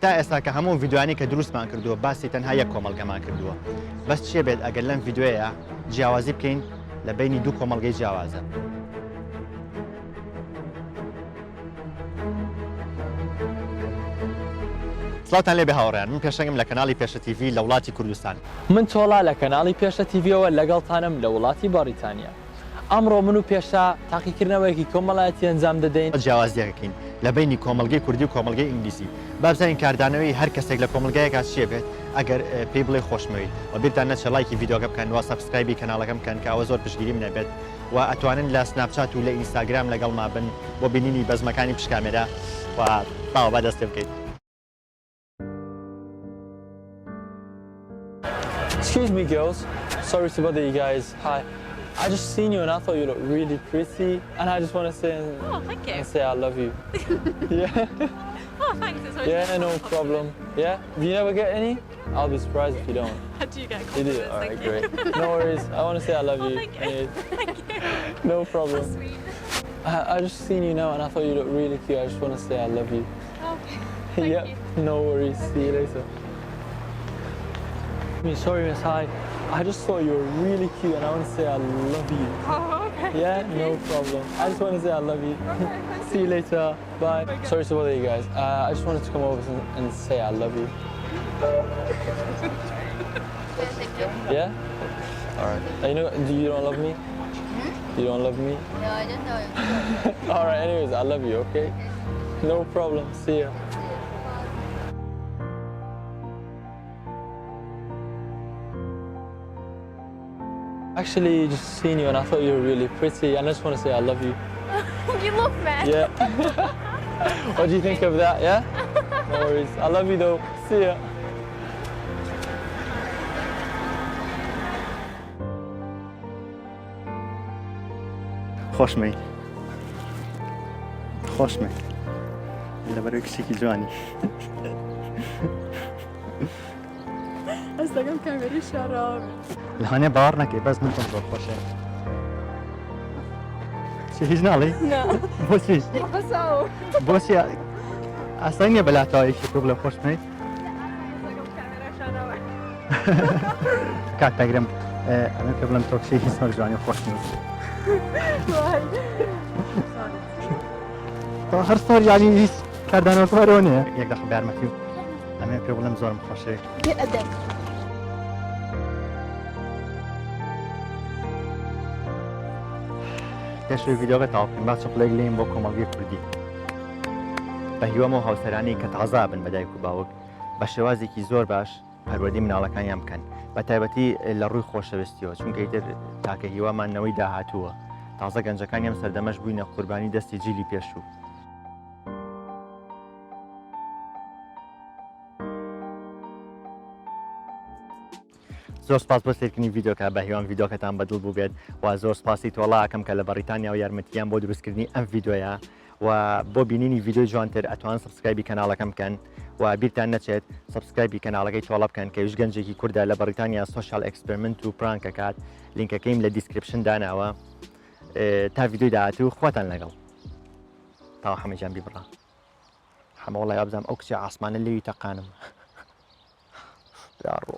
تا ئێستا کە هەموو ڤیددیوانی کە دروستمان کردووە باسی تەنها یەک کۆمەڵگەمان کردووە بەس چێ بێت ئەگەر لەم ڤیددیوەیە جیاوازی بکەین لە بینی دوو کۆمەڵگەی جیاوازە. سڵاتان لێ بێ هاوڕێیان، من پێشەنگم لە کەناڵی پێشە تیڤ لە وڵاتی کوردستان. من تۆڵا لە کەناڵی پێشە تیڤەوە لەگەڵتانم لە وڵاتی بەریتانیا. ئەمڕۆ من و پێشە تاقیکردنەوەیەکی کۆمەڵایەتی ئەنجام دەدەین جیاوازیەکەین لە بینی کۆمەڵگەی کوردی و کۆمەڵگەی ئینگلیسی. با بزانین کاردانەوەی هەر کەسێک لە کۆمەڵگەیەکە چیە بێت ئەگەر پێی بڵێ خۆشمەویت و بیرتان نەچێت لایکی ڤیدیۆکە بکەن و سەبسکرایبی کەناڵەکەم بکەن کە ئەوە زۆر پشتگیری منە بێت و ئەتوانن لە سناپچات و لە ئینستاگرام لەگەڵما بن بۆ بینینی بەزمەکانی پشکامێرە و باوە با دەست پێ بکەیت. Excuse me, girls. Sorry to bother you guys. Hi. I just seen you and I thought you looked really pretty, and I just want to say thank you. and say I love you. Yeah. Oh, thanks. It's really Yeah, no problem. Yeah. Do you never get any? I'll be surprised if you don't. I do get You do? compliments. All right, Thank you. great. No worries. I want to say I love you. Thank you. Anyways. Thank you. No problem. That's sweet. I just seen you now and I thought you looked really cute. I just want to say I love you. Okay. Thank Yep. you. No worries. See you later. Sorry, Miss Hi. I just thought you were really cute and I want to say I love you. Oh, okay. Yeah, Thank no you. problem. I just want to say I love you. Okay, thank See you later. Bye. Okay. Sorry to bother you guys. I just wanted to come over and say I love you. Yeah? Alright. You don't love me? You don't love me? No, I don't know. Alright, anyways, I love you, okay? No problem. See ya. Actually, just seen you and I thought you were really pretty and I just want to say I love you. You love me. Yeah. What do you think of that, yeah? No worries. I love you though. See ya. خۆشمەی خۆشمەی لەبەرەوەی کچێکی جوانی. ئەستەکەم کامێری شاراوە. لەوانەیە باوەڕ نەکەی بەس من تۆم زۆر خۆشە. چی هیچ ناڵێ؟ نا. بۆچی؟ بەساو. بۆچی ئاسان نییە بەلاتەوەیەکی تۆ بڵێ خۆشمەی؟ ئەستەکەم کامێرا شاراوە. کات تەگرم ئەمە پێ بڵێم تۆ کچێکی زۆر جوانی و خۆشمی. وای. تۆ هەر سۆر یانی هیچ کاردانەوەکە هەرەوە نییە. یەک دەخە بارمەتی و ئەمە پێ بڵێم زۆرم خۆشەوێ. بێئەدەب. پێشوی ڤیدیۆکە تاوکەین با چڵێک لێین بۆ کۆمەڵگەی کوردی. بە هیوامەوە هاوسەرانی کە تازا بن بەدایک و باوک بە شێوازێکی زۆر باش پەروەردی مناڵەکانیان بکەن بە تایبەتی لە ڕووی خۆشەویستیەوە چونکە ئیتر تاکە هیوامانەوەی داهاتووە تازە گەنجەکانی ئەم سەردەمەش بووینە قوربانی دەستی جیلی پێشوو. زۆر سپاس بۆ سیرکردنی ڤیدیۆکە بە هیوان ڤیدیۆکەتان بەدڵ بوو بێت و زۆر سپاسی تۆڵاکەم کە لە بەریتانیا و یارمەتیان بۆ دروستکردنی ئەم ڤیدیۆیە و بۆ بینینی ڤیدیۆی جوانتر ئەتوان سبسکرایبی کەناڵەکەم بکەن و بیرتان نەچێت سبسکرایبی کەناڵەکەی تۆڵە بکەن کە ویش گەنجێکی کووردا لە بەریتانیا سۆشال ئەکسپریمنت و پرانکە کات لینکەکەیم لە دیسکریپشن داناوە تا ڤیدیۆی داهاتوو خواتان لەگەڵ تاوە هەمەجان بیبڕا هەمە وڵای ئابزانم ئەو کچی عاسمانە لێوی تەقانم یاڕۆ